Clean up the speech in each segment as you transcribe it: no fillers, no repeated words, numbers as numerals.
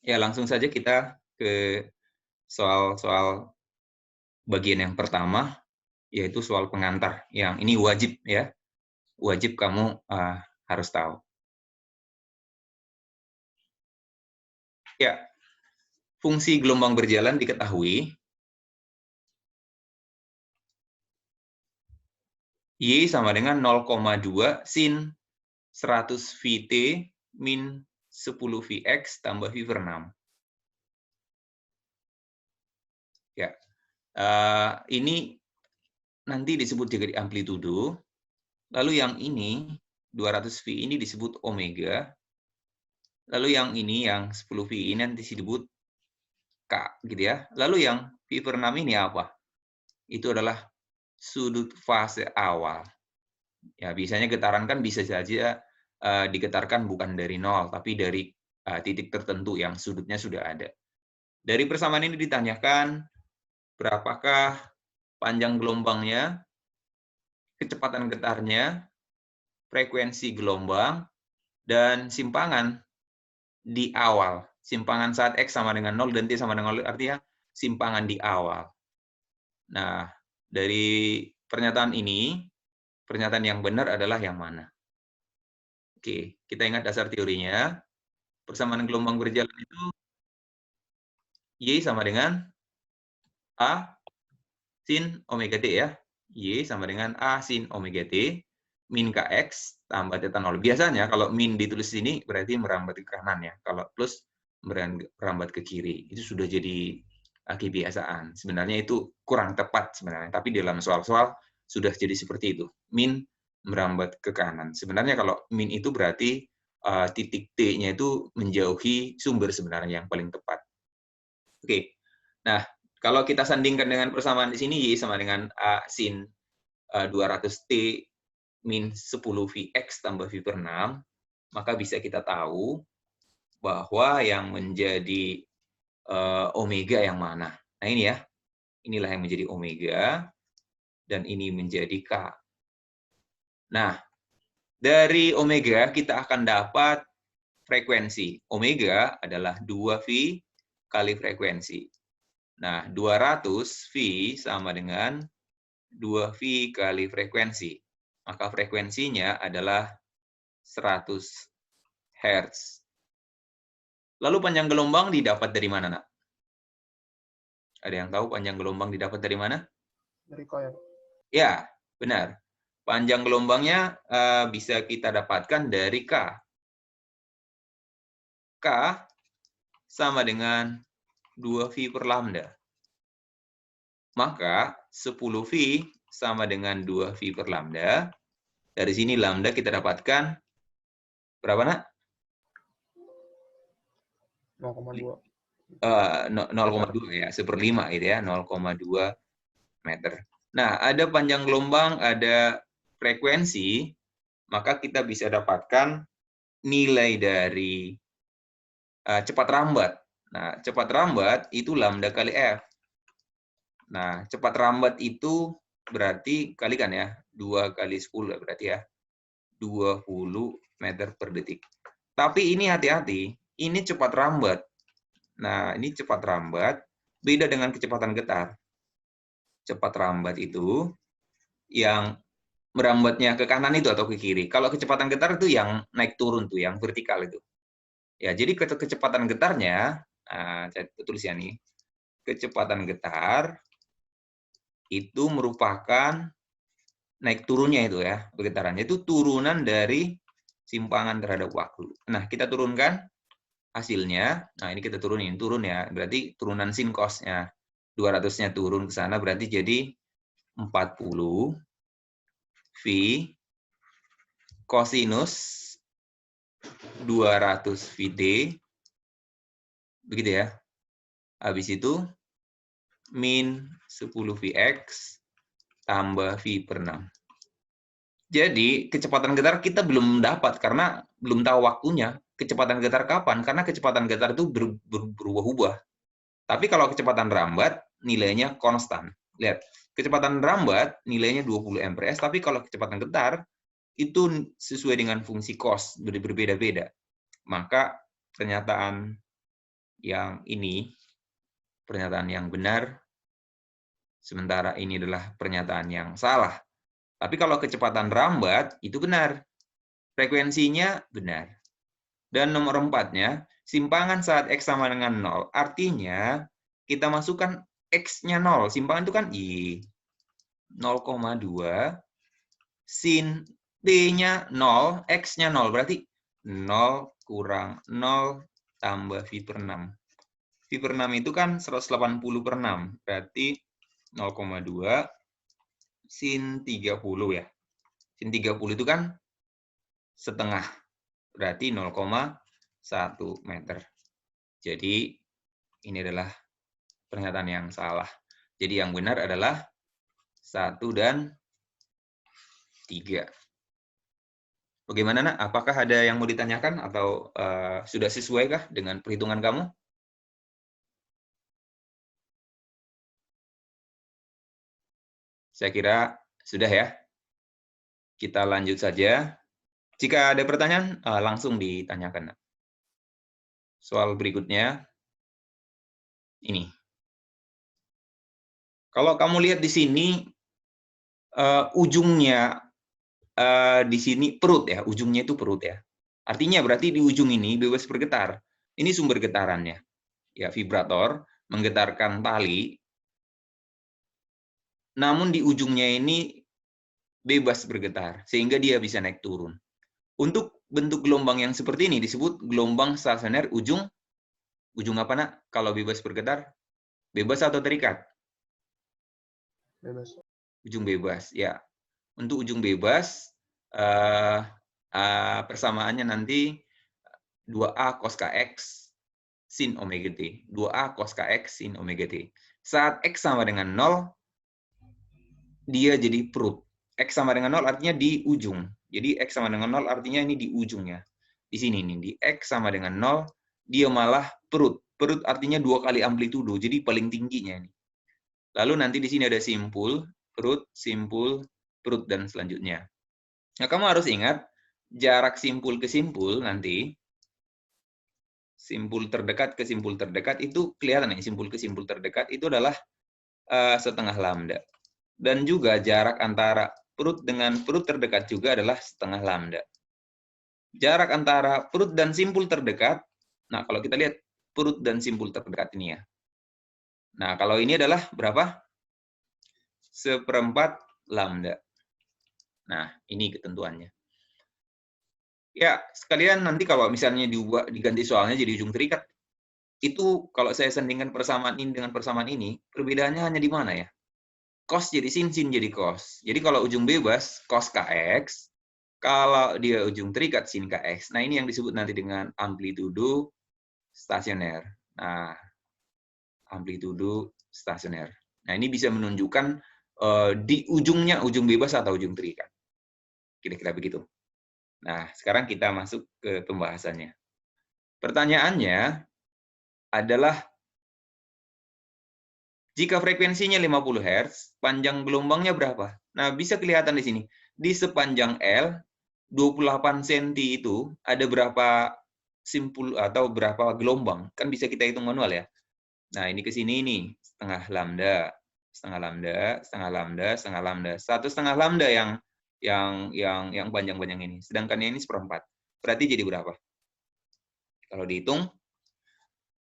Ya, langsung saja kita ke soal-soal bagian yang pertama, yaitu soal pengantar. Yang ini wajib ya, wajib kamu harus tahu. Ya, fungsi gelombang berjalan diketahui. Y sama dengan 0,2 sin 100 VT min 10 Vx tambah V per 6. Ya, ini nanti disebut jadi amplitudo. Lalu yang ini 200 V ini disebut omega. Lalu yang ini yang 10 V ini nanti disebut K, gitu ya. Lalu yang V per 6 ini apa? Itu adalah sudut fase awal. Ya, biasanya getaran kan bisa saja digetarkan bukan dari nol, tapi dari titik tertentu yang sudutnya sudah ada. Dari persamaan ini ditanyakan berapakah panjang gelombangnya, kecepatan getarnya, frekuensi gelombang, dan simpangan di awal. Simpangan saat X sama dengan 0 dan T sama dengan 0, artinya simpangan di awal. Nah, dari pernyataan ini, pernyataan yang benar adalah yang mana? Oke, kita ingat dasar teorinya. Persamaan gelombang berjalan itu Y sama dengan A sin omega T ya. Y sama dengan A sin omega T min Kx tambah theta 0. Biasanya kalau min ditulis sini berarti merambat ke kanan ya. Kalau plus merambat ke kiri. Itu sudah jadi kebiasaan. Sebenarnya itu kurang tepat sebenarnya. Tapi dalam soal-soal sudah jadi seperti itu. Min merambat ke kanan. Sebenarnya kalau min itu berarti titik T-nya itu menjauhi sumber sebenarnya yang paling tepat. Oke. Nah, kalau kita sandingkan dengan persamaan di sini, Y sama dengan A sin 200T min 10 Vx tambah V per 6, maka bisa kita tahu bahwa yang menjadi omega yang mana. Nah, ini ya. Inilah yang menjadi omega, dan ini menjadi K. Nah, dari omega kita akan dapat frekuensi. Omega adalah 2V kali frekuensi. Nah, 200 V sama dengan 2V kali frekuensi. Maka frekuensinya adalah 100 Hz. Lalu panjang gelombang didapat dari mana, Nak? Ada yang tahu panjang gelombang didapat dari mana? Dari koil. Ya, benar. Panjang gelombangnya bisa kita dapatkan dari K. K sama dengan 2V per lambda. Maka 10V sama dengan 2V per lambda. Dari sini lambda kita dapatkan berapa, Nak? 0,2. 0,2 ya, 1/5 gitu ya, 0,2 meter. Nah, ada panjang gelombang, ada frekuensi, maka kita bisa dapatkan nilai dari cepat rambat. Nah, cepat rambat itu lambda kali F. Nah, cepat rambat itu berarti kalikan ya, 2 kali 10 berarti ya, 20 meter per detik. Tapi ini hati-hati, ini cepat rambat. Nah, ini cepat rambat, beda dengan kecepatan getar. Cepat rambat itu yang merambatnya ke kanan itu atau ke kiri. Kalau kecepatan getar itu yang naik turun tuh, yang vertikal itu. Ya, jadi kecepatan getarnya, saya tulis ya nih, kecepatan getar itu merupakan naik turunnya itu ya, pergetarannya itu turunan dari simpangan terhadap waktu. Nah, kita turunkan hasilnya. Nah, ini kita turunin, turun ya, berarti turunan sin cos-nya. 200-nya turun ke sana berarti jadi 40 V kosinus 200 VT, begitu ya. Habis itu min 10 Vx tambah V per 6. Jadi kecepatan getar kita belum dapat karena belum tahu waktunya. Kecepatan getar kapan? Karena kecepatan getar itu berubah-ubah. Tapi kalau kecepatan rambat nilainya konstan. Lihat, kecepatan rambat nilainya 20 mprs, tapi kalau kecepatan getar itu sesuai dengan fungsi cos, berbeda-beda. Maka pernyataan yang ini pernyataan yang benar, sementara ini adalah pernyataan yang salah. Tapi kalau kecepatan rambat, itu benar. Frekuensinya benar. Dan nomor 4-nya, simpangan saat X sama dengan 0. Artinya, kita masukkan X-nya 0. Simpangan itu kan I. 0,2. Sin T-nya 0, X-nya 0. Berarti 0 kurang 0 tambah V per 6. V per 6 itu kan 180 per 6. Berarti 0,2 sin 30 ya. Sin 30 itu kan setengah. Berarti 0,1 meter. Jadi ini adalah pernyataan yang salah. Jadi yang benar adalah 1 dan 3. Bagaimana, Nak? Apakah ada yang mau ditanyakan atau sudah sesuaikah dengan perhitungan kamu? Saya kira sudah ya. Kita lanjut saja. Jika ada pertanyaan, langsung ditanyakan. Soal berikutnya, ini. Kalau kamu lihat di sini, ujungnya di sini perut ya, ujungnya itu perut ya. Artinya berarti di ujung ini bebas bergetar. Ini sumber getarannya. Ya, vibrator menggetarkan tali. Namun di ujungnya ini bebas bergetar, sehingga dia bisa naik turun. Untuk bentuk gelombang yang seperti ini disebut gelombang stasioner ujung apa, Nak? Kalau bebas bergetar, bebas atau terikat? Bebas. Ujung bebas, ya. Untuk ujung bebas, persamaannya nanti 2A cos kx sin omega t. 2A cos kx sin omega t. Saat X sama dengan 0, dia jadi perut. X sama dengan 0 artinya di ujung. Jadi X sama dengan 0 artinya ini di ujungnya. Di sini nih, di X sama dengan 0, dia malah perut. Perut artinya 2 kali amplitudo, jadi paling tingginya ini. Lalu nanti di sini ada simpul, perut, dan selanjutnya. Nah, kamu harus ingat, jarak simpul ke simpul nanti, simpul terdekat ke simpul terdekat, itu kelihatan nih, simpul ke simpul terdekat itu adalah setengah lambda. Dan juga jarak antara perut dengan perut terdekat juga adalah setengah lambda. Jarak antara perut dan simpul terdekat, nah kalau kita lihat perut dan simpul terdekat ini ya. Nah, kalau ini adalah berapa? 1/4 lambda. Nah, ini ketentuannya. Ya, sekalian nanti kalau misalnya diganti soalnya jadi ujung terikat, itu kalau saya sandingkan persamaan ini dengan persamaan ini, perbedaannya hanya di mana ya? Cos jadi sin, sin jadi cos. Jadi kalau ujung bebas, cos kx, kalau dia ujung terikat, sin kx. Nah, ini yang disebut nanti dengan amplitudo stasioner. Nah, amplitudo stasioner. Nah, ini bisa menunjukkan di ujungnya ujung bebas atau ujung terikat. Kira-kira begitu. Nah, sekarang kita masuk ke pembahasannya. Pertanyaannya adalah, jika frekuensinya 50 Hz, panjang gelombangnya berapa? Nah, bisa kelihatan di sini. Di sepanjang L, 28 cm itu ada berapa simpul atau berapa gelombang? Kan bisa kita hitung manual ya. Nah, ini ke sini nih, setengah lambda, setengah lambda, setengah lambda, setengah lambda. 1/2 lambda yang panjang-panjang ini. Sedangkan ini 1/4. Berarti jadi berapa? Kalau dihitung,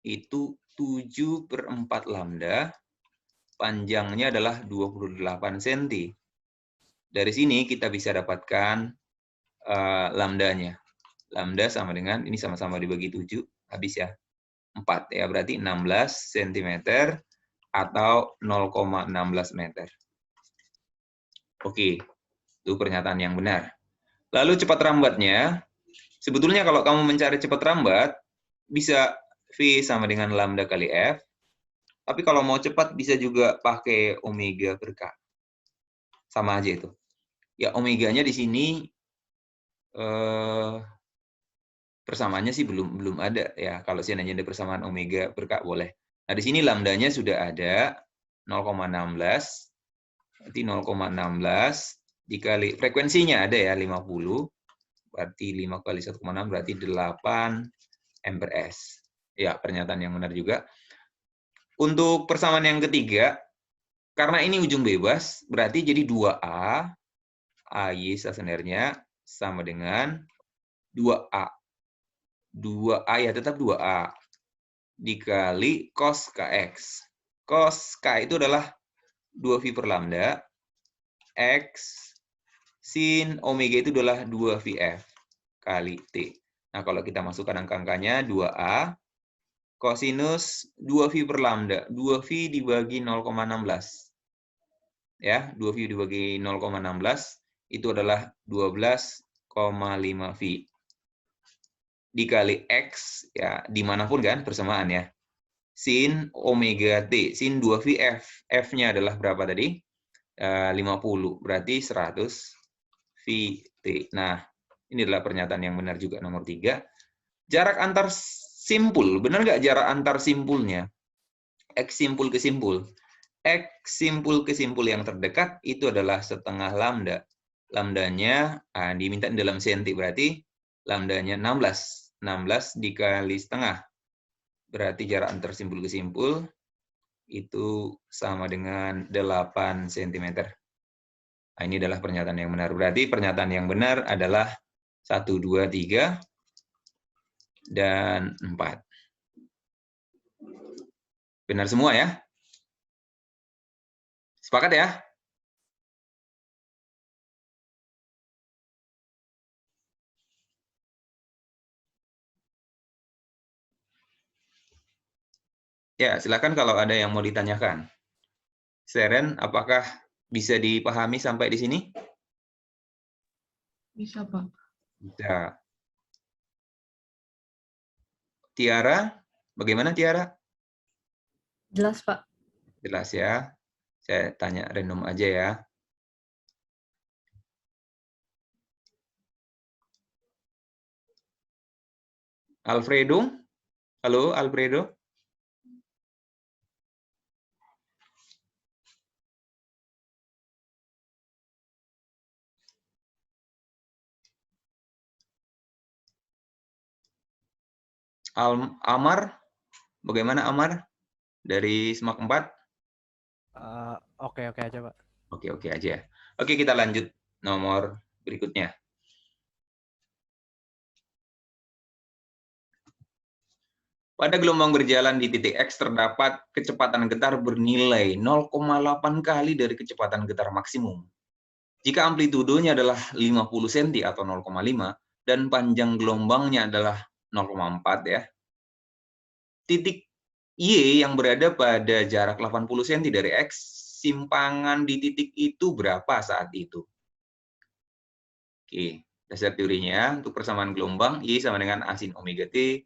itu 7/4 lambda, panjangnya adalah 28 cm. Dari sini kita bisa dapatkan lambdanya. Lambda sama dengan, ini sama-sama dibagi 7, habis ya. 4 ya, berarti 16 cm atau 0,16 meter. Oke, itu pernyataan yang benar. Lalu cepat rambatnya, sebetulnya kalau kamu mencari cepat rambat, bisa V sama dengan lambda kali F. Tapi kalau mau cepat bisa juga pakai omega per K. Sama aja itu. Ya, omeganya di sini persamaannya sih belum ada ya. Kalau seandainya ada persamaan omega per K boleh. Nah, di sini lambdanya sudah ada 0,16. Berarti 0,16 dikali frekuensinya ada ya 50. Berarti 5 kali 1,6 berarti 8 ampere S. Ya, pernyataan yang benar juga. Untuk persamaan yang ketiga, karena ini ujung bebas, berarti jadi 2A, AY sebenarnya sama dengan 2A. 2A ya tetap 2A. Dikali cos KX. Cos K itu adalah 2V per lambda. X sin omega itu adalah 2VF kali T. Nah, kalau kita masukkan angka-angkanya 2A kosinus 2V per lambda. 2V dibagi 0,16. Ya, 2V dibagi 0,16 itu adalah 12,5V. Dikali X, ya dimanapun kan persamaan ya. Sin omega T, sin 2VF. F-nya adalah berapa tadi? 50, berarti 100 VT. Nah, ini adalah pernyataan yang benar juga nomor 3. Jarak antar simpul, benar nggak jarak antar simpulnya? X simpul ke simpul. X simpul ke simpul yang terdekat itu adalah setengah lambda. Lambdanya diminta dalam senti, berarti lambdanya 16. 16 dikali setengah. Berarti jarak antar simpul ke simpul itu sama dengan 8 cm. Nah, ini adalah pernyataan yang benar. Berarti pernyataan yang benar adalah 1, 2, 3, dan 4. Benar semua ya? Sepakat ya? Ya, silakan kalau ada yang mau ditanyakan. Seren, apakah bisa dipahami sampai di sini? Bisa, Pak. Bisa. Tiara, bagaimana Tiara? Jelas, Pak. Jelas ya. Saya tanya random aja ya. Alfredo? Halo, Alfredo? Amar? Bagaimana Amar? Dari Semak 4? Oke aja, Pak. Oke aja. Oke, kita lanjut nomor berikutnya. Pada gelombang berjalan di titik X terdapat kecepatan getar bernilai 0,8 kali dari kecepatan getar maksimum. Jika amplitudonya adalah 50 cm atau 0,5 dan panjang gelombangnya adalah 0,4 ya. Titik Y yang berada pada jarak 80 cm dari X, simpangan di titik itu berapa saat itu? Oke, dasar teorinya untuk persamaan gelombang Y sama dengan A sin omega T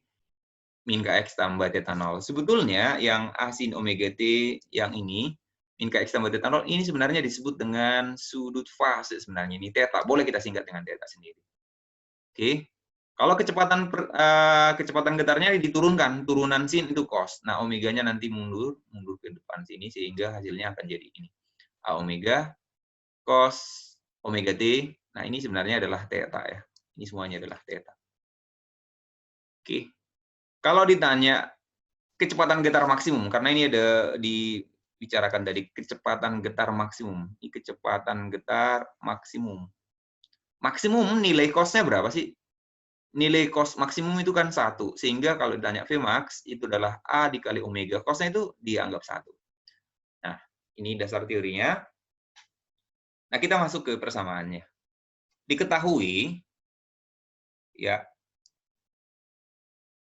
min KX tambah theta 0. Sebetulnya yang A sin omega T yang ini, min KX tambah theta 0, ini sebenarnya disebut dengan sudut fase sebenarnya. Ini theta, boleh kita singkat dengan theta sendiri. Oke, kalau kecepatan getarnya diturunkan, turunan sin itu cos. Nah, omeganya nanti mundur ke depan sini, sehingga hasilnya akan jadi ini. A omega cos omega T, nah ini sebenarnya adalah theta ya. Ini semuanya adalah theta. Oke. Kalau ditanya kecepatan getar maksimum, karena ini ada dibicarakan tadi, kecepatan getar maksimum. Ini kecepatan getar maksimum. Maksimum nilai cos-nya berapa sih? Nilai cos maksimum itu kan 1. Sehingga kalau ditanya Vmax, itu adalah A dikali omega. Cos-nya itu dianggap 1. Nah, ini dasar teorinya. Nah, kita masuk ke persamaannya. Diketahui, ya,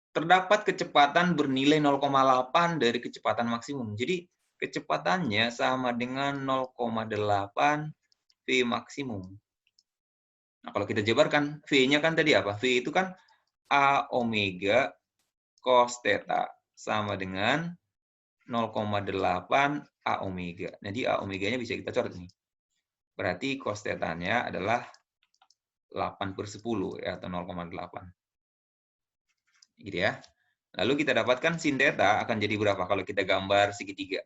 terdapat kecepatan bernilai 0,8 dari kecepatan maksimum. Jadi kecepatannya sama dengan 0,8 V maksimum. Nah, kalau kita jabarkan, V-nya kan tadi apa? V itu kan A omega cos theta sama dengan 0,8 A omega. Jadi A omeganya bisa kita coret nih. Berarti cos theta-nya adalah 8/10 ya, atau 0,8. Gitu ya. Lalu kita dapatkan sin theta akan jadi berapa kalau kita gambar segitiga.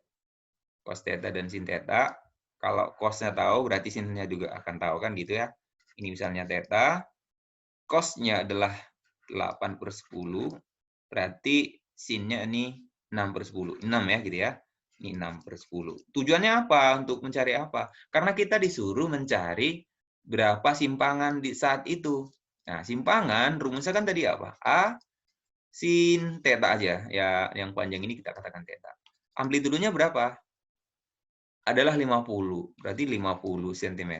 Cos theta dan sin theta. Kalau cos-nya tahu, berarti sin-nya juga akan tahu kan gitu ya. Ini misalnya theta. Cos-nya adalah 8/10. Berarti Sinnya ini 6/10. 6 ya gitu ya. Ini 6/10. Tujuannya apa? Untuk mencari apa? Karena kita disuruh mencari berapa simpangan di saat itu. Nah, simpangan rumusnya kan tadi apa? A sin theta aja. Ya, yang panjang ini kita katakan theta. Amplitudenya berapa? Adalah 50. Berarti 50 cm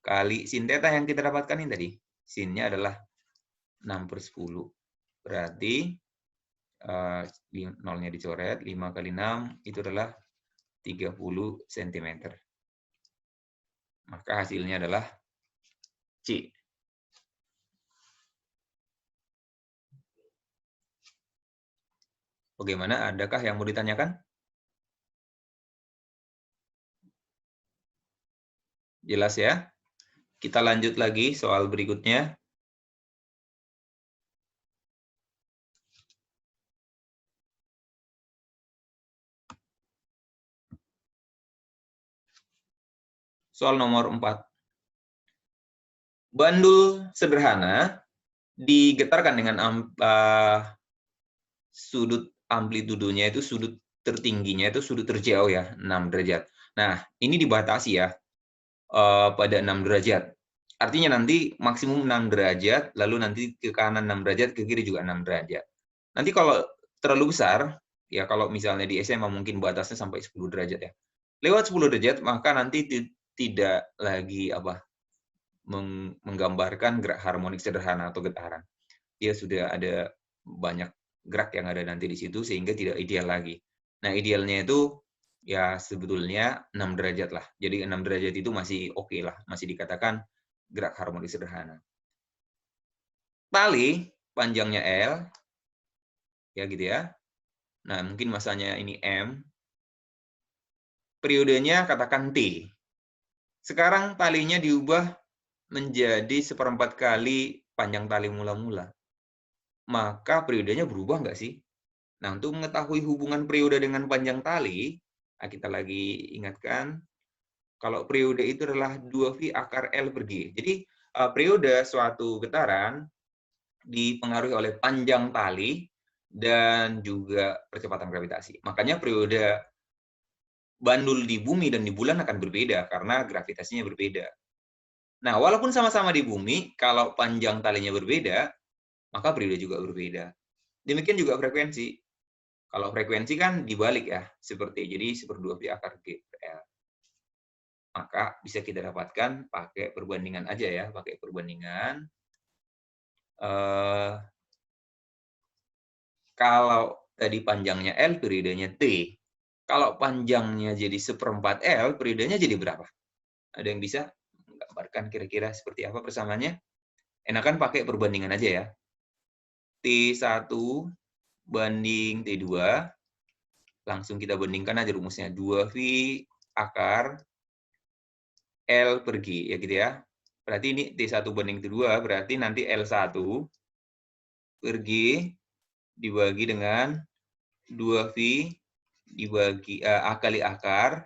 kali sin theta yang kita dapatkan ini tadi. Sinnya adalah 6/10. Berarti nolnya dicoret, 5 kali 6 itu adalah 30 cm. Maka hasilnya adalah C. Bagaimana? Adakah yang mau ditanyakan? Jelas ya? Kita lanjut lagi soal berikutnya. Soal nomor 4. Bandul sederhana digetarkan dengan sudut amplitudonya itu sudut tertingginya itu sudut terjauh ya, 6 derajat. Nah, ini dibatasi ya pada 6 derajat. Artinya nanti maksimum 6 derajat, lalu nanti ke kanan 6 derajat, ke kiri juga 6 derajat. Nanti kalau terlalu besar, ya kalau misalnya di SMA mungkin batasnya sampai 10 derajat ya. Lewat 10 derajat, maka nanti tidak lagi menggambarkan gerak harmonik sederhana atau getaran. Dia sudah ada banyak gerak yang ada nanti di situ sehingga tidak ideal lagi. Nah, idealnya itu ya sebetulnya 6 derajat lah. Jadi 6 derajat itu masih oke lah, masih dikatakan gerak harmonik sederhana. Tali panjangnya L, ya gitu ya. Nah, mungkin masanya ini M. Periodenya katakan T. Sekarang talinya diubah menjadi 1/4 kali panjang tali mula-mula. Maka periodenya berubah nggak sih? Nah, untuk mengetahui hubungan periode dengan panjang tali, kita lagi ingatkan, kalau periode itu adalah 2V akar L per G. Jadi, periode suatu getaran dipengaruhi oleh panjang tali dan juga percepatan gravitasi. Makanya periode bandul di bumi dan di bulan akan berbeda karena gravitasinya berbeda. Nah, walaupun sama-sama di bumi, kalau panjang talinya berbeda, maka periode juga berbeda. Demikian juga frekuensi. Kalau frekuensi kan dibalik ya, seperti jadi 1/2V akar G per L. Maka bisa kita dapatkan pakai perbandingan aja ya, pakai perbandingan. Kalau tadi panjangnya L, periodenya T. Kalau panjangnya jadi 1/4 L, periodenya jadi berapa? Ada yang bisa menggambarkan kira-kira seperti apa persamaannya? Enakan pakai perbandingan aja ya. T1 banding T2, langsung kita bandingkan aja rumusnya. 2V akar L per G, ya gitu ya. Berarti ini T1 banding T2, berarti nanti L1 per G dibagi dengan 2V dibagi A kali akar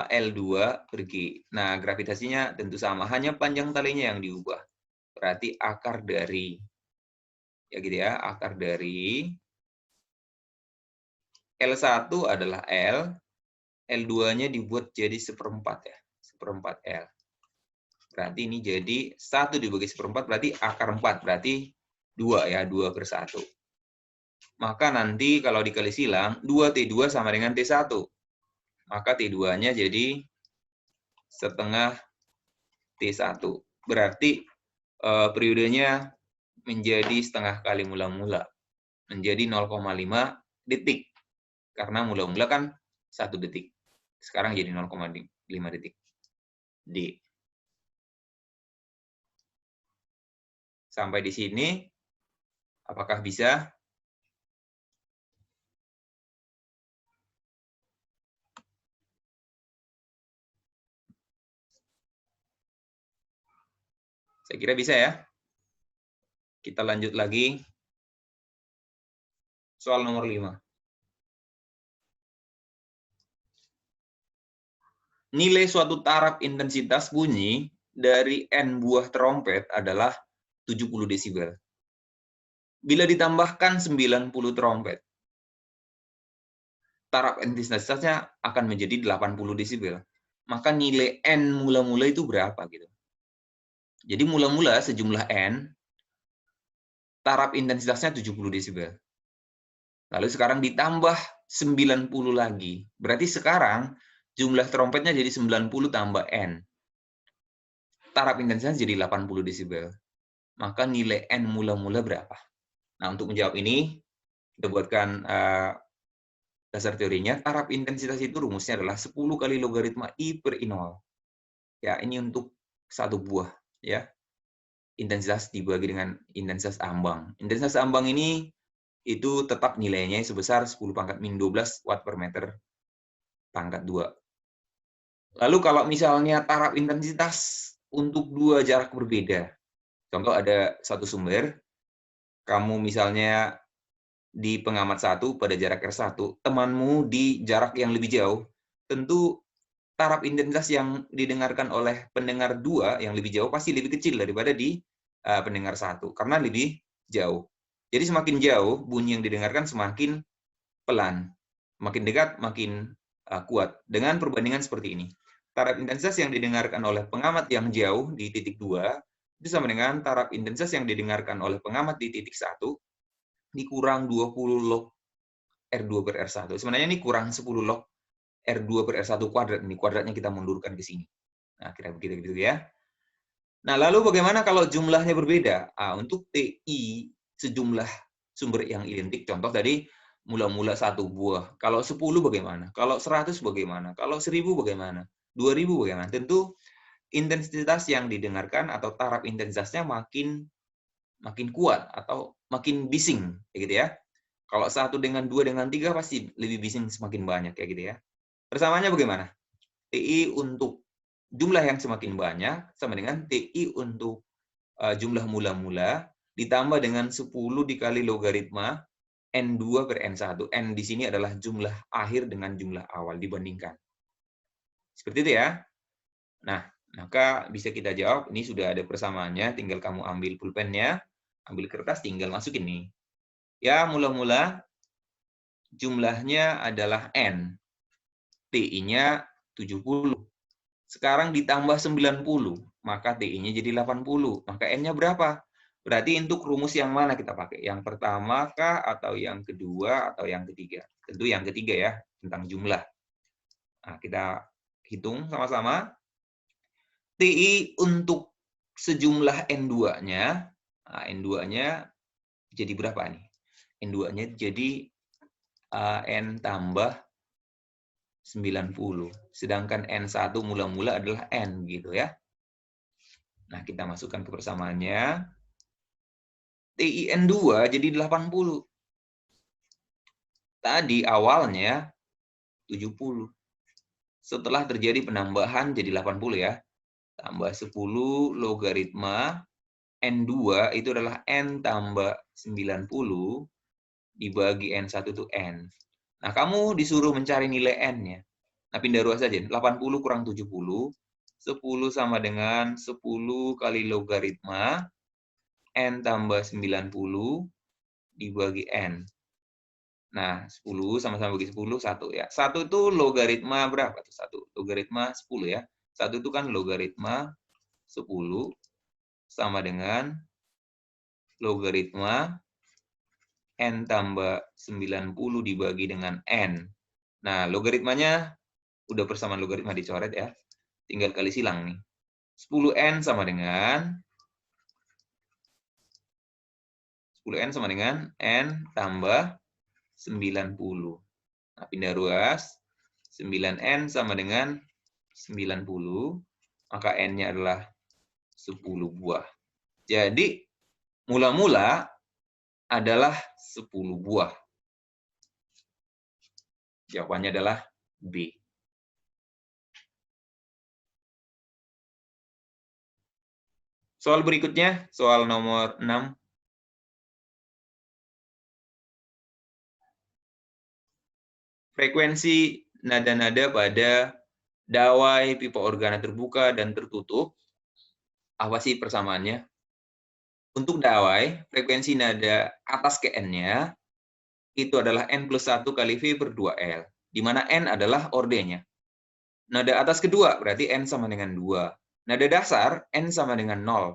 L2 per G. Nah, gravitasinya tentu sama, hanya panjang talinya yang diubah. Berarti akar dari, ya gitu ya, akar dari L1 adalah L, L2-nya dibuat jadi 1/4 ya, 1/4 L. Berarti ini jadi 1 dibagi 1/4, berarti akar 4, berarti 2 ya, 2/1. Maka nanti kalau dikali silang, 2T2 sama dengan T1. Maka T2-nya jadi setengah T1. Berarti periodenya menjadi setengah kali mula-mula. Menjadi 0,5 detik. Karena mula-mula kan 1 detik. Sekarang jadi 0,5 detik. D. Sampai di sini, apakah bisa? Saya kira bisa ya. Kita lanjut lagi. Soal nomor 5. Nilai suatu taraf intensitas bunyi dari N buah trompet adalah 70 desibel. Bila ditambahkan 90 trompet, taraf intensitasnya akan menjadi 80 desibel. Maka nilai N mula-mula itu berapa gitu. Jadi mula-mula sejumlah N, taraf intensitasnya 70 desibel. Lalu sekarang ditambah 90 lagi. Berarti sekarang jumlah trompetnya jadi 90 tambah N. Taraf intensitasnya jadi 80 desibel. Maka nilai N mula-mula berapa? Nah, untuk menjawab ini, kita buatkan dasar teorinya. Taraf intensitas itu rumusnya adalah 10 kali logaritma I per I0. Ya, ini untuk satu buah. Ya, intensitas dibagi dengan intensitas ambang. Intensitas ambang ini itu tetap nilainya sebesar 10 pangkat min 12 watt per meter pangkat 2. Lalu kalau misalnya taraf intensitas untuk dua jarak berbeda, contoh ada satu sumber, kamu misalnya di pengamat 1 pada jarak R1, temanmu di jarak yang lebih jauh, tentu taraf intensitas yang didengarkan oleh pendengar 2 yang lebih jauh pasti lebih kecil daripada di pendengar 1, karena lebih jauh. Jadi semakin jauh, bunyi yang didengarkan semakin pelan. Makin dekat, makin kuat. Dengan perbandingan seperti ini. Taraf intensitas yang didengarkan oleh pengamat yang jauh di titik 2, itu sama dengan taraf intensitas yang didengarkan oleh pengamat di titik 1, dikurang 20 log R2 per R1. Sebenarnya ini kurang 10 log R2 per R1 kuadrat. Ini kuadratnya kita mundurkan ke sini. Nah, kira begitu gitu ya. Nah, lalu bagaimana kalau jumlahnya berbeda? Untuk TI sejumlah sumber yang identik, contoh tadi mula-mula satu buah. Kalau 10 bagaimana? Kalau 100 bagaimana? Kalau 1000 bagaimana? 2000 bagaimana? Tentu intensitas yang didengarkan atau taraf intensitasnya makin kuat atau makin bising, kayak gitu ya. Kalau 1 dengan 2 dengan 3 pasti lebih bising semakin banyak, kayak gitu ya. Persamaannya bagaimana? TI untuk jumlah yang semakin banyak sama dengan TI untuk jumlah mula-mula ditambah dengan 10 dikali logaritma N2 per N1. N di sini adalah jumlah akhir dengan jumlah awal dibandingkan. Seperti itu ya. Nah, maka bisa kita jawab, ini sudah ada persamaannya, tinggal kamu ambil pulpennya, ambil kertas, tinggal masukin nih. Ya, mula-mula jumlahnya adalah N. TI-nya 70. Sekarang ditambah 90, maka TI-nya jadi 80. Maka N-nya berapa? Berarti untuk rumus yang mana kita pakai? Yang pertama kah, atau yang kedua, atau yang ketiga? Tentu yang ketiga ya, tentang jumlah. Nah, kita hitung sama-sama. TI untuk sejumlah N2-nya, nah, N2-nya jadi berapa nih? N2-nya jadi N tambah 90. Sedangkan N1 mula-mula adalah N gitu ya. Nah, kita masukkan ke persamaannya. TIN2 jadi 80. Tadi awalnya 70. Setelah terjadi penambahan jadi 80 ya. Tambah 10 logaritma N2 itu adalah N tambah 90 dibagi N1 itu N. Nah, kamu disuruh mencari nilai N-nya. Nah, pindah ruas saja. 80 kurang 70. 10 sama dengan 10 kali logaritma N tambah 90 dibagi N. Nah, 10 sama-sama bagi 10, 1 ya. 1 itu logaritma berapa tuh? 1. Logaritma 10 ya. 1 itu kan logaritma 10 sama dengan logaritma N tambah 90 dibagi dengan N. Nah, logaritmanya udah persamaan logaritma dicoret ya. Tinggal kali silang nih. 10N sama dengan 10N sama dengan N tambah 90. Nah, pindah ruas. 9N sama dengan 90. Maka N-nya adalah 10 buah. Jadi, mula-mula adalah 10 buah. Jawabannya adalah B. Soal berikutnya, soal nomor 6. Frekuensi nada-nada pada dawai pipa organa terbuka dan tertutup. Apa sih persamaannya? Untuk dawai, frekuensi nada atas ke N-nya itu adalah N plus 1 kali V per 2L, di mana N adalah ordenya. Nada atas kedua berarti N sama dengan 2. Nada dasar, N sama dengan 0.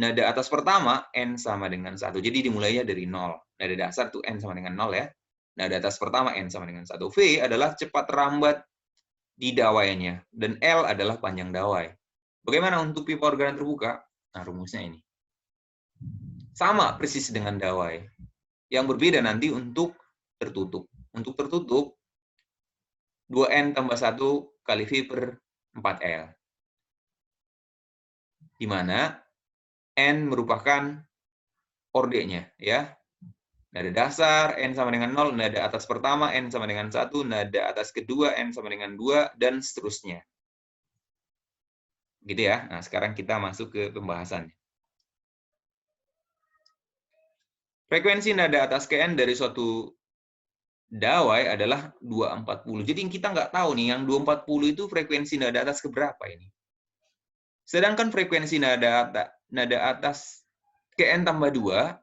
Nada atas pertama, N sama dengan 1. Jadi dimulainya dari 0. Nada dasar tuh N sama dengan 0 ya. Nada atas pertama, N sama dengan 1. V adalah cepat rambat di dawainya. Dan L adalah panjang dawai. Bagaimana untuk pipa organan terbuka? Nah, rumusnya ini. Sama persis dengan dawai. Yang berbeda nanti untuk tertutup. Untuk tertutup, 2N tambah 1 kali V per 4L. Di mana N merupakan ordenya. Ya. Nada dasar, N sama dengan 0. Nada atas pertama, N sama dengan 1. Nada atas kedua, N sama dengan 2. Dan seterusnya. Gitu ya. Nah, sekarang kita masuk ke pembahasannya. Frekuensi nada atas ke N dari suatu dawai adalah 240. Jadi kita nggak tahu nih, yang 240 itu frekuensi nada atas keberapa ini. Sedangkan frekuensi nada atas ke N tambah 2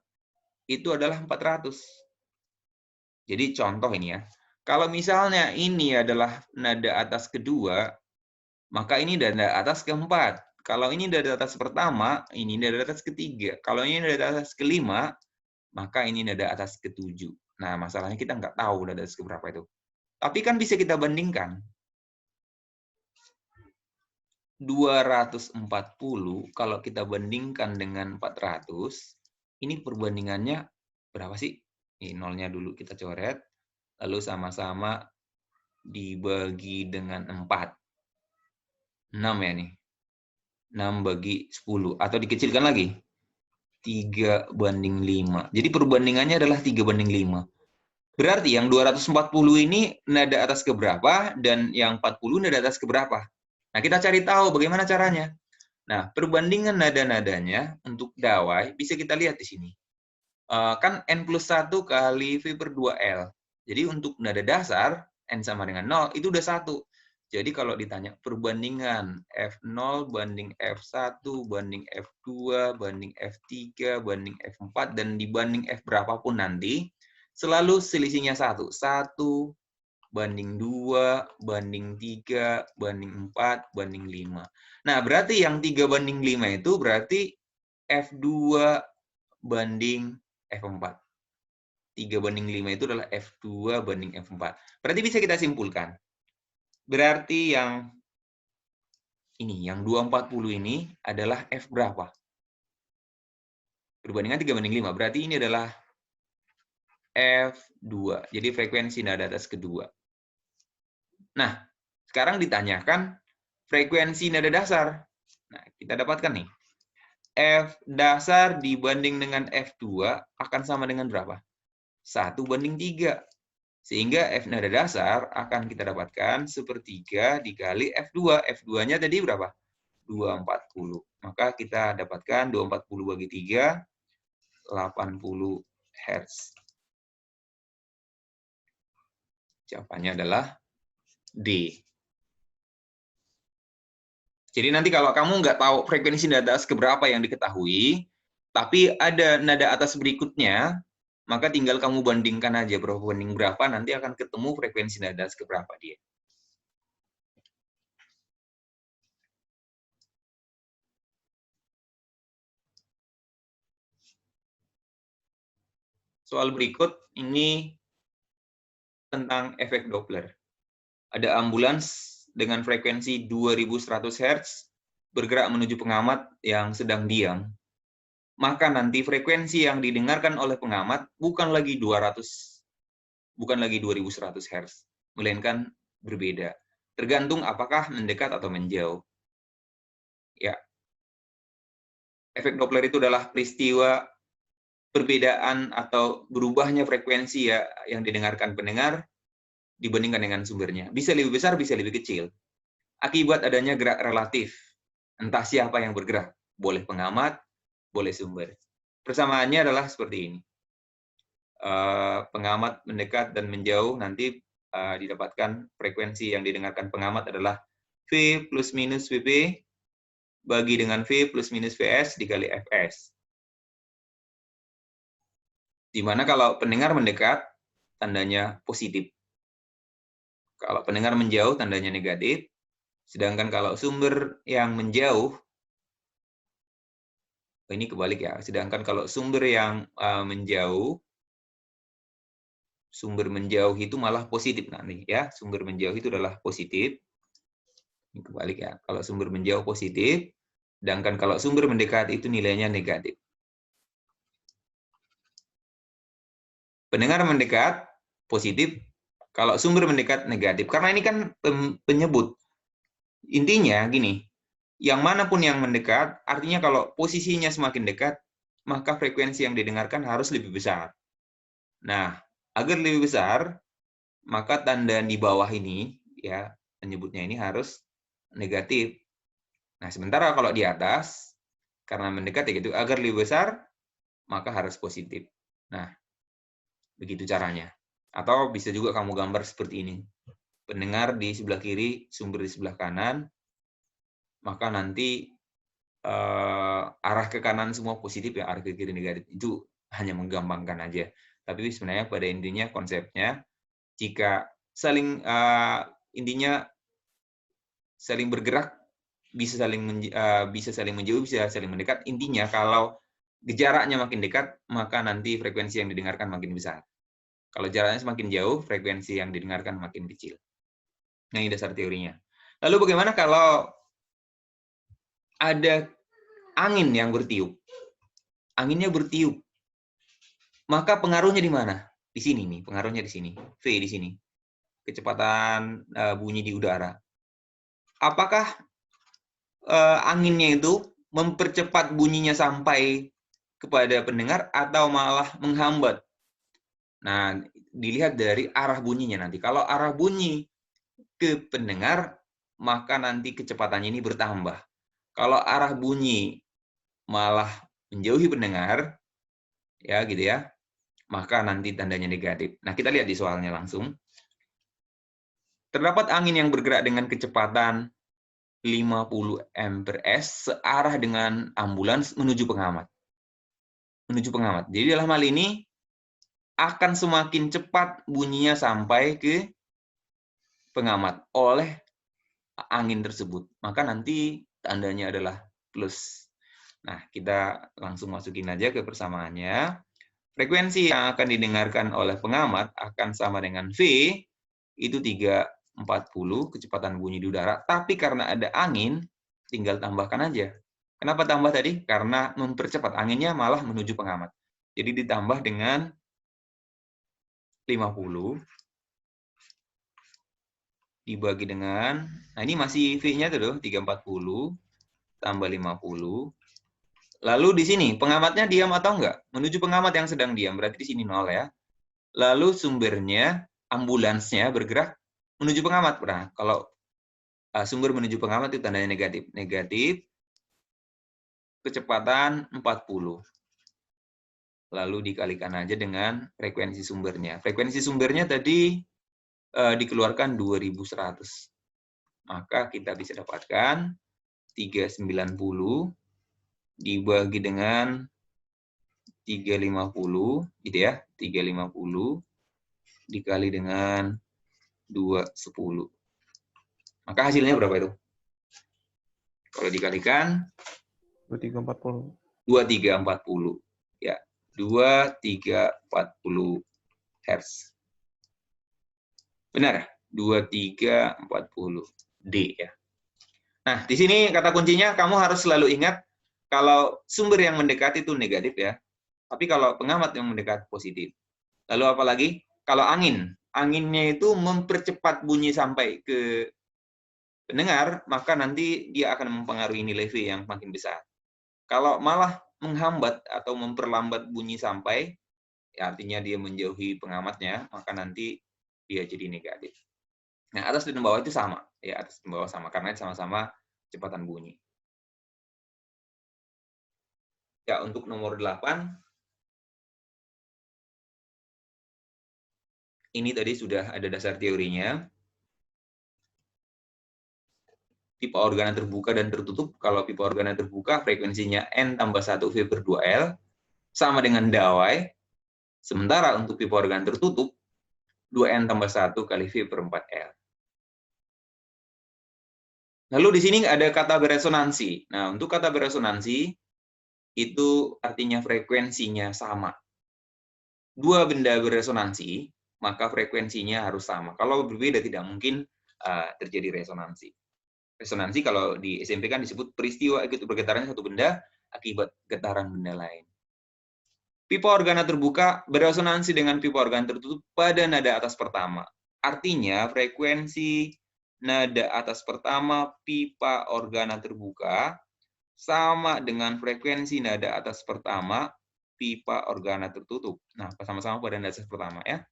itu adalah 400. Jadi contoh ini ya. Kalau misalnya ini adalah nada atas kedua, maka ini nada atas keempat. Kalau ini nada atas pertama, ini nada atas ketiga. Kalau ini nada atas kelima, maka ini nada atas ketujuh. Nah, masalahnya kita nggak tahu nada atas keberapa itu. Tapi kan bisa kita bandingkan. 240 kalau kita bandingkan dengan 400, ini perbandingannya berapa sih? Ini nolnya dulu kita coret, lalu sama-sama dibagi dengan 4. 6 ya nih. 6 bagi 10. Atau dikecilkan lagi. 3:5. Jadi perbandingannya adalah 3:5. Berarti yang 240 ini nada atas keberapa, dan yang 40 nada atas keberapa. Nah, kita cari tahu bagaimana caranya. Nah, perbandingan nada-nadanya untuk dawai bisa kita lihat di sini. Kan N plus 1 kali V per 2L. Jadi untuk nada dasar, N sama dengan 0, itu udah 1. Jadi kalau ditanya perbandingan F0 banding F1 banding F2 banding F3 banding F4 dan dibanding F berapapun nanti, selalu selisihnya 1. 1 banding 2 banding 3 banding 4 banding 5. Nah, berarti yang 3:5 itu berarti F2 banding F4. 3:5 itu adalah F2 banding F4. Berarti bisa kita simpulkan. Berarti yang ini, yang 240 ini adalah F berapa? Perbandingan 3:5. Berarti ini adalah F2. Jadi frekuensi nada atas kedua. Nah, sekarang ditanyakan frekuensi nada dasar. Nah, kita dapatkan nih. F dasar dibanding dengan F2 akan sama dengan berapa? 1:3. Sehingga F nada dasar akan kita dapatkan 1/3 dikali F2. F2-nya tadi berapa? 240. Maka kita dapatkan 240 bagi 3, 80 Hz. Jawabannya adalah D. Jadi nanti kalau kamu nggak tahu frekuensi nada atas keberapa yang diketahui, tapi ada nada atas berikutnya, maka tinggal kamu bandingkan aja berbanding berapa, nanti akan ketemu frekuensi nada atas keberapa dia. Soal berikut ini tentang efek Doppler. Ada ambulans dengan frekuensi 2100 Hz bergerak menuju pengamat yang sedang diam. Maka nanti frekuensi yang didengarkan oleh pengamat bukan lagi 2100 Hz, melainkan berbeda. Tergantung apakah mendekat atau menjauh. Ya. Efek Doppler itu adalah peristiwa perbedaan atau berubahnya frekuensi ya yang didengarkan pendengar dibandingkan dengan sumbernya. Bisa lebih besar, bisa lebih kecil. Akibat adanya gerak relatif. Entah siapa yang bergerak. Boleh pengamat, boleh sumber. Persamaannya adalah seperti ini. Pengamat mendekat dan menjauh nanti didapatkan frekuensi yang didengarkan pengamat adalah V plus minus VP bagi dengan V plus minus VS dikali Fs. Di mana kalau pendengar mendekat, tandanya positif. Kalau pendengar menjauh, tandanya negatif. Sedangkan kalau sumber yang menjauh, ini kebalik ya. Sedangkan kalau sumber yang menjauh, sumber menjauh itu malah positif nanti ya. Sumber menjauh itu adalah positif. Ini kebalik ya. Kalau sumber menjauh positif, sedangkan kalau sumber mendekat itu nilainya negatif. Pendengar mendekat positif, kalau sumber mendekat negatif. Karena ini kan penyebut. Intinya gini, yang manapun yang mendekat, artinya kalau posisinya semakin dekat, maka frekuensi yang didengarkan harus lebih besar. Nah, agar lebih besar, maka tanda di bawah ini, ya penyebutnya ini harus negatif. Nah, sementara kalau di atas, karena mendekat ya gitu, agar lebih besar, maka harus positif. Nah, begitu caranya. Atau bisa juga kamu gambar seperti ini. Pendengar di sebelah kiri, sumber di sebelah kanan, maka nanti arah ke kanan semua positif ya, arah ke kiri negatif. Itu hanya menggampangkan aja. Tapi sebenarnya pada intinya konsepnya, jika saling intinya saling bergerak, bisa saling menjauh, bisa saling mendekat. Intinya kalau jaraknya makin dekat, maka nanti frekuensi yang didengarkan makin besar. Kalau jaraknya semakin jauh, frekuensi yang didengarkan makin kecil. Nah, ini dasar teorinya. Lalu bagaimana kalau ada angin yang bertiup? Anginnya bertiup. Maka pengaruhnya di mana? Di sini nih, pengaruhnya di sini. V di sini. Kecepatan bunyi di udara. Apakah anginnya itu mempercepat bunyinya sampai kepada pendengar atau malah menghambat? Nah, dilihat dari arah bunyinya nanti. Kalau arah bunyi ke pendengar, maka nanti kecepatannya ini bertambah. Kalau arah bunyi malah menjauhi pendengar, ya gitu ya, maka nanti tandanya negatif. Nah, kita lihat di soalnya langsung. Terdapat angin yang bergerak dengan kecepatan 50 mprs searah dengan ambulans menuju pengamat. Menuju pengamat. Jadi dalam hal ini akan semakin cepat bunyinya sampai ke pengamat oleh angin tersebut. Maka nanti tandanya adalah plus. Nah, kita langsung masukin aja ke persamaannya. Frekuensi yang akan didengarkan oleh pengamat akan sama dengan V, itu 340 kecepatan bunyi di udara, tapi karena ada angin, tinggal tambahkan aja. Kenapa tambah tadi? Karena mempercepat, anginnya malah menuju pengamat. Jadi ditambah dengan 50, dibagi dengan, nah ini masih V-nya tuh, 340, tambah 50. Lalu di sini, pengamatnya diam atau enggak? Menuju pengamat yang sedang diam, berarti di sini 0 ya. Lalu sumbernya, ambulansnya bergerak menuju pengamat. Nah, kalau sumber menuju pengamat itu tandanya negatif. Negatif, kecepatan 40. Lalu dikalikan aja dengan frekuensi sumbernya. Frekuensi sumbernya tadi dikeluarkan 2100. Maka kita bisa dapatkan 390 dibagi dengan 350, gitu ya. 350 dikali dengan 210. Maka hasilnya berapa itu? Kalau dikalikan 2340. 2340. Ya, 2340 Hz. Benar? 2340 D ya. Nah, di sini kata kuncinya kamu harus selalu ingat kalau sumber yang mendekat itu negatif ya. Tapi kalau pengamat yang mendekat positif. Lalu apalagi? Kalau angin, anginnya itu mempercepat bunyi sampai ke pendengar, maka nanti dia akan mempengaruhi nilai V yang makin besar. Kalau malah menghambat atau memperlambat bunyi sampai, ya artinya dia menjauhi pengamatnya, maka nanti dia jadi negatif. Nah, atas dan bawah itu sama, ya atas dan bawah sama karena sama-sama kecepatan bunyi. Ya, untuk nomor 8 ini tadi sudah ada dasar teorinya. Pipa organa terbuka dan tertutup. Kalau pipa organa terbuka, frekuensinya N tambah 1 V per 2L, sama dengan dawai. Sementara untuk pipa organ tertutup, 2N tambah 1 kali V per 4L. Lalu di sini ada kata beresonansi. Nah, untuk kata beresonansi, itu artinya frekuensinya sama. Dua benda beresonansi, maka frekuensinya harus sama. Kalau berbeda tidak mungkin terjadi resonansi. Resonansi kalau di SMP kan disebut peristiwa ikut bergetarnya satu benda akibat getaran benda lain. Pipa organa terbuka beresonansi dengan pipa organa tertutup pada nada atas pertama. Artinya frekuensi nada atas pertama pipa organa terbuka sama dengan frekuensi nada atas pertama pipa organa tertutup. Nah, sama-sama pada nada atas pertama ya.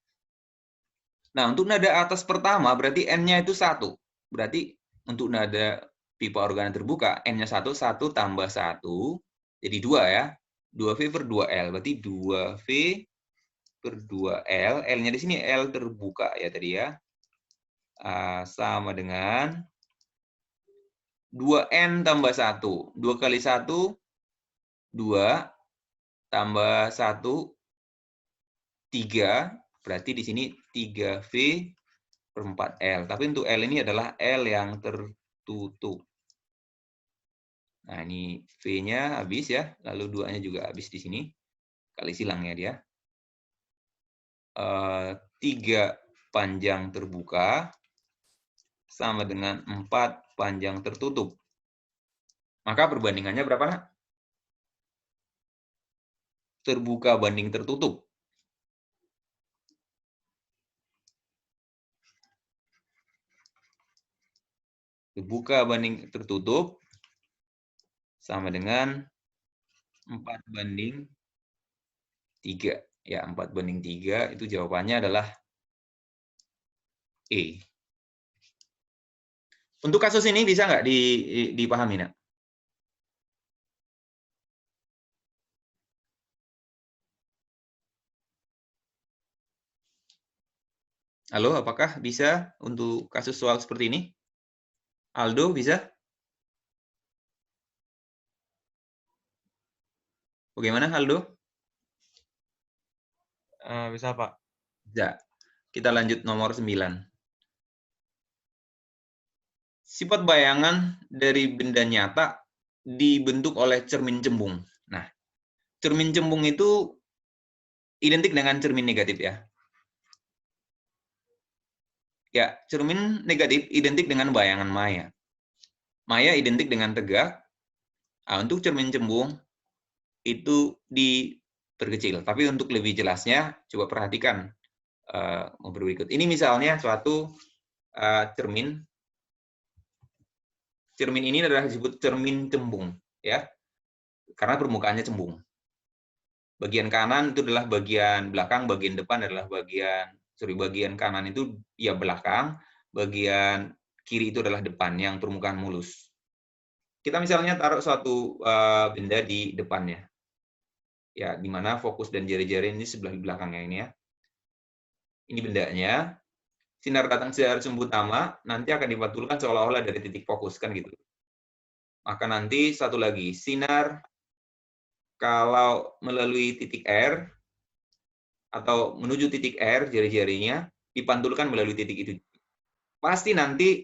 Nah, untuk nada atas pertama berarti N-nya itu 1. Berarti untuk nada pipa organa terbuka, N-nya 1, 1 tambah 1, jadi 2 ya. 2V per 2L, berarti 2V per 2L. L-nya di sini L terbuka ya tadi ya. Sama dengan 2N tambah 1. 2 kali 1, 2, tambah 1, 3. Berarti di sini 3V per 4L. Tapi untuk L ini adalah L yang tertutup. Nah, ini V-nya habis ya, lalu 2-nya juga habis di sini. Kali silangnya dia. 3 panjang terbuka sama dengan 4 panjang tertutup. Maka perbandingannya berapa, Nak? Terbuka banding tertutup. Terbuka banding tertutup sama dengan 4 banding 3. Ya, 4 banding 3 itu jawabannya adalah E. Untuk kasus ini bisa nggak dipahami, Nak? Halo, apakah bisa untuk kasus soal seperti ini? Aldo, bisa? Bagaimana, Aldo? Bisa, Pak. Bisa. Kita lanjut nomor 9. Sifat bayangan dari benda nyata dibentuk oleh cermin cembung. Nah, cermin cembung itu identik dengan cermin negatif ya. Ya, cermin negatif identik dengan bayangan maya. Maya identik dengan tegak. Nah, untuk cermin cembung itu diperkecil. Tapi untuk lebih jelasnya, coba perhatikan berikut. Ini misalnya suatu cermin. Cermin ini adalah disebut cermin cembung, ya, karena permukaannya cembung. Bagian kanan itu adalah bagian belakang, bagian depan adalah bagian kanan itu ya belakang, bagian kiri itu adalah depan yang permukaan mulus. Kita misalnya taruh suatu benda di depannya, ya, di mana fokus dan jari-jari ini sebelah belakangnya ini ya. Ini bendanya. Sinar datang secara sumbu utama nanti akan dipantulkan seolah-olah dari titik fokus kan gitu. Maka nanti satu lagi, sinar kalau melalui titik R atau menuju titik R, jari-jarinya dipantulkan melalui titik itu. Pasti nanti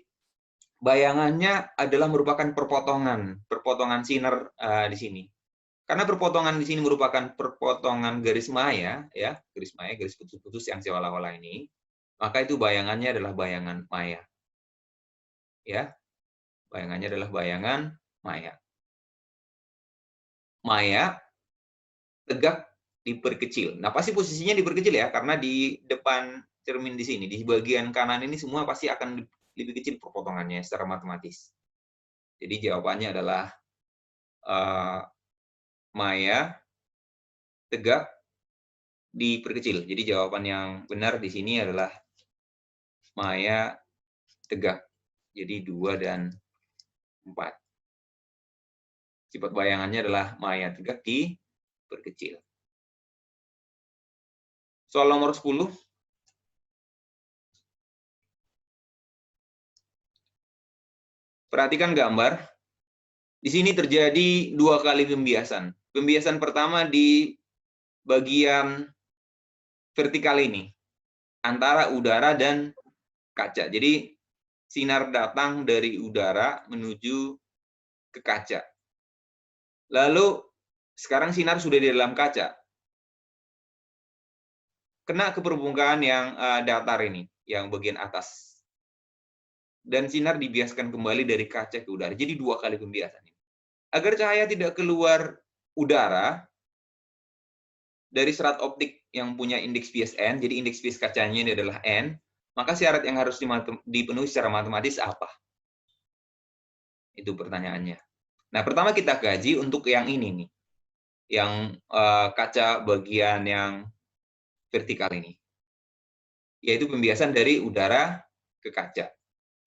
bayangannya adalah merupakan perpotongan sinar di sini. Karena perpotongan di sini merupakan perpotongan garis maya, ya, garis putus-putus yang seolah-olah ini, maka itu bayangannya adalah bayangan maya. Ya, bayangannya adalah bayangan maya. Maya tegak diperkecil. Nah, pasti posisinya diperkecil ya, karena di depan cermin di sini, di bagian kanan ini semua pasti akan lebih kecil perpotongannya secara matematis. Jadi jawabannya adalah maya tegak diperkecil. Jadi jawaban yang benar di sini adalah maya tegak. Jadi 2 dan 4. Sifat bayangannya adalah maya tegak diperkecil. Soal nomor 10. Perhatikan gambar. Di sini terjadi 2 kali pembiasan. Pembiasan pertama di bagian vertikal ini antara udara dan kaca. Jadi sinar datang dari udara menuju ke kaca. Lalu sekarang sinar sudah di dalam kaca. Kena ke permukaan yang datar ini, yang bagian atas. Dan sinar dibiaskan kembali dari kaca ke udara. Jadi 2 kali pembiasan. Agar cahaya tidak keluar udara dari serat optik yang punya indeks bias N, jadi indeks bias kacanya ini adalah N, maka syarat yang harus dipenuhi secara matematis apa? Itu pertanyaannya. Nah, pertama kita kaji untuk yang ini nih. Yang kaca bagian yang vertikal ini. Yaitu pembiasan dari udara ke kaca.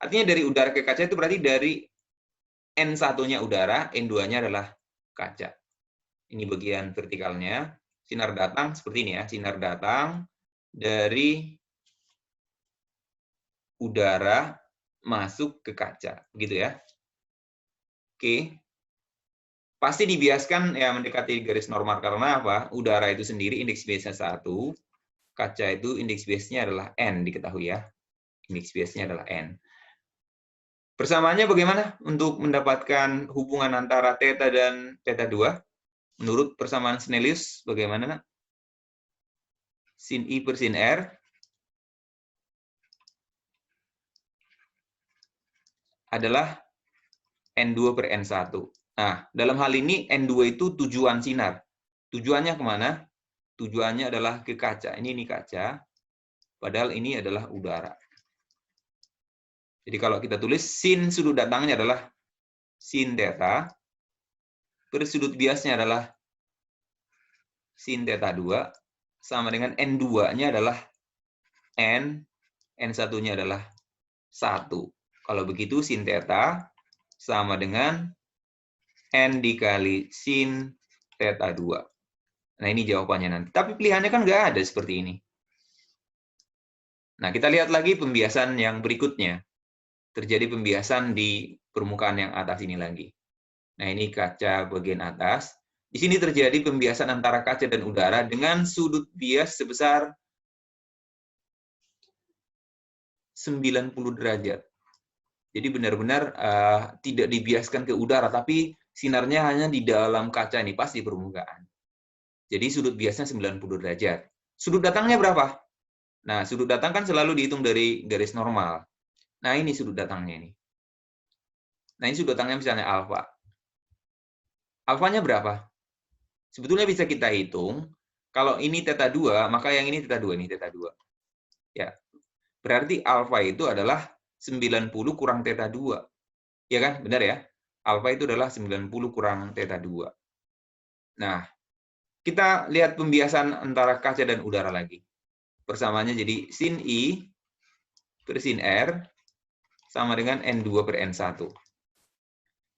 Artinya dari udara ke kaca itu berarti dari N1-nya udara, N2-nya adalah kaca. Ini bagian vertikalnya. Sinar datang seperti ini ya. Sinar datang dari udara masuk ke kaca. Begitu ya. Oke. Pasti dibiaskan ya mendekati garis normal. Karena apa? Udara itu sendiri indeks biasnya 1. Kaca itu indeks biasnya adalah N, diketahui ya. Indeks biasnya adalah N. Persamaannya bagaimana untuk mendapatkan hubungan antara theta dan theta 2? Menurut persamaan Snellius, bagaimana, nak? Sin I per sin R adalah N2 per N1. Nah, dalam hal ini N2 itu tujuan sinar. Tujuannya kemana? Tujuannya adalah ke kaca. Ini kaca, padahal ini adalah udara. Jadi kalau kita tulis sin sudut datangnya adalah sin theta, per sudut biasnya adalah sin theta 2, sama dengan N2-nya adalah N, N1-nya adalah 1. Kalau begitu sin theta sama dengan N dikali sin theta 2. Nah, ini jawabannya nanti. Tapi pilihannya kan nggak ada seperti ini. Nah, kita lihat lagi pembiasan yang berikutnya. Terjadi pembiasan di permukaan yang atas ini lagi. Nah, ini kaca bagian atas. Di sini terjadi pembiasan antara kaca dan udara dengan sudut bias sebesar 90 derajat. Jadi benar-benar tidak dibiaskan ke udara, tapi sinarnya hanya di dalam kaca ini, pas di permukaan. Jadi sudut biasnya 90 derajat. Sudut datangnya berapa? Nah, sudut datang kan selalu dihitung dari garis normal. Nah, ini sudut datangnya ini. Nah, ini sudut datangnya misalnya alfa. Alfanya berapa? Sebetulnya bisa kita hitung. Kalau ini theta 2, maka yang ini theta 2, ini theta 2. Ya. Berarti alfa itu adalah 90 kurang theta 2. Ya kan? Benar ya? Alfa itu adalah 90 kurang theta 2. Nah, kita lihat pembiasan antara kaca dan udara lagi. Persamaannya jadi sin I per sin R sama dengan N2 per N1.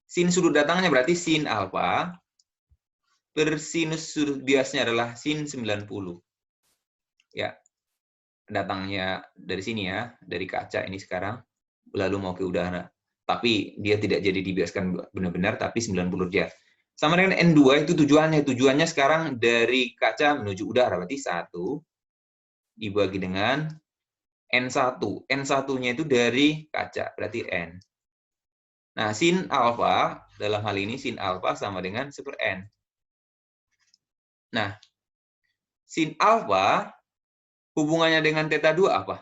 Sin sudut datangnya berarti sin alfa per sinus sudut biasnya adalah sin 90. Ya. Datangnya dari sini ya, dari kaca ini sekarang, lalu mau ke udara. Tapi dia tidak jadi dibiaskan benar-benar, tapi 90 derajat. Sama dengan N2 itu tujuannya sekarang dari kaca menuju udara, berarti 1 dibagi dengan N1. N1-nya itu dari kaca, berarti N. Nah, sin alfa, dalam hal ini sin alfa sama dengan 1 per N. Nah, sin alfa hubungannya dengan theta 2 apa?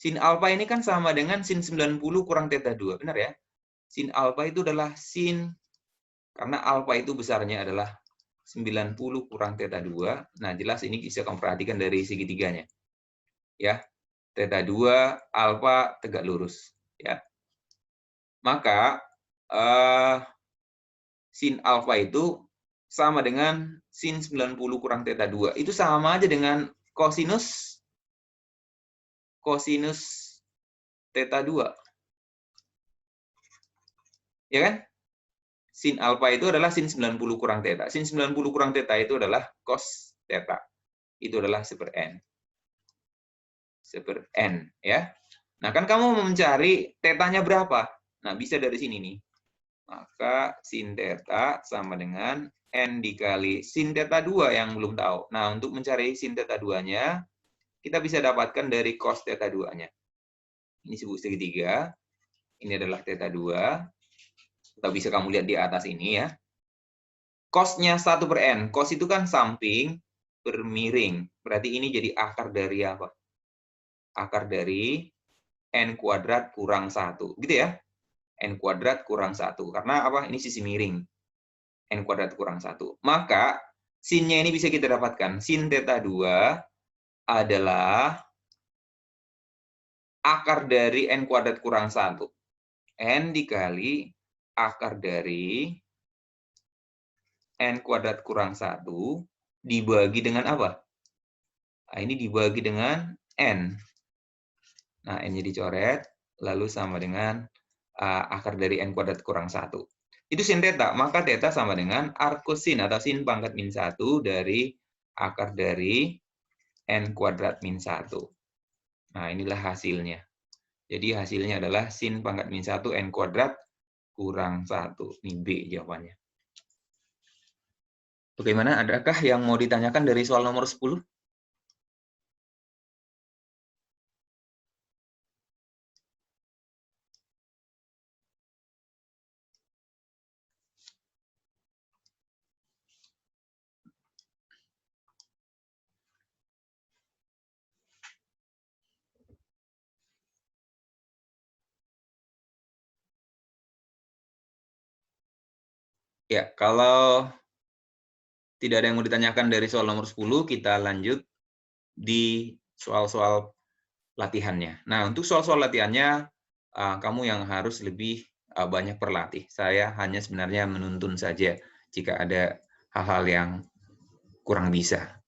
Sin alfa ini kan sama dengan sin 90 kurang theta 2, benar ya? Sin alfa itu adalah sin, karena alfa itu besarnya adalah 90 kurang theta 2. Nah, jelas ini bisa kamu perhatikan dari segitiganya. Ya, theta 2, alfa tegak lurus. Ya. Maka, sin alfa itu sama dengan sin 90 kurang theta 2. Itu sama aja dengan kosinus theta 2. Ya kan? Sin alfa itu adalah sin 90 kurang theta. Sin 90 kurang theta itu adalah cos theta. Itu adalah 1 per N. 1 per N, ya. Nah, kan kamu mau mencari tetanya berapa? Nah, bisa dari sini nih. Maka sin theta sama dengan N dikali sin theta 2 yang belum tahu. Nah, untuk mencari sin theta 2-nya, kita bisa dapatkan dari cos theta 2-nya. Ini sebut segitiga. Ini adalah theta 2. Atau bisa kamu lihat di atas ini ya. Cos-nya 1/n. Cos itu kan samping per miring. Berarti ini jadi akar dari apa? Akar dari N kuadrat kurang 1. Gitu ya. N kuadrat kurang 1. Karena apa? Ini sisi miring. N kuadrat kurang 1. Maka, sin-nya ini bisa kita dapatkan. Sin theta 2 adalah akar dari N kuadrat kurang 1. N dikali akar dari N kuadrat kurang 1 dibagi dengan apa? Nah, ini dibagi dengan N. Nah, N-nya dicoret, lalu sama dengan akar dari N kuadrat kurang 1. Itu sin theta, maka theta sama dengan arccosin atau sin pangkat min 1 dari akar dari N kuadrat min 1. Nah, inilah hasilnya. Jadi hasilnya adalah sin pangkat min 1 N kuadrat kurang 1. Ini B jawabannya. Bagaimana? Adakah yang mau ditanyakan dari soal nomor 10? Ya, kalau tidak ada yang mau ditanyakan dari soal nomor 10, kita lanjut di soal-soal latihannya. Nah, untuk soal-soal latihannya, kamu yang harus lebih banyak berlatih. Saya hanya sebenarnya menuntun saja jika ada hal-hal yang kurang bisa.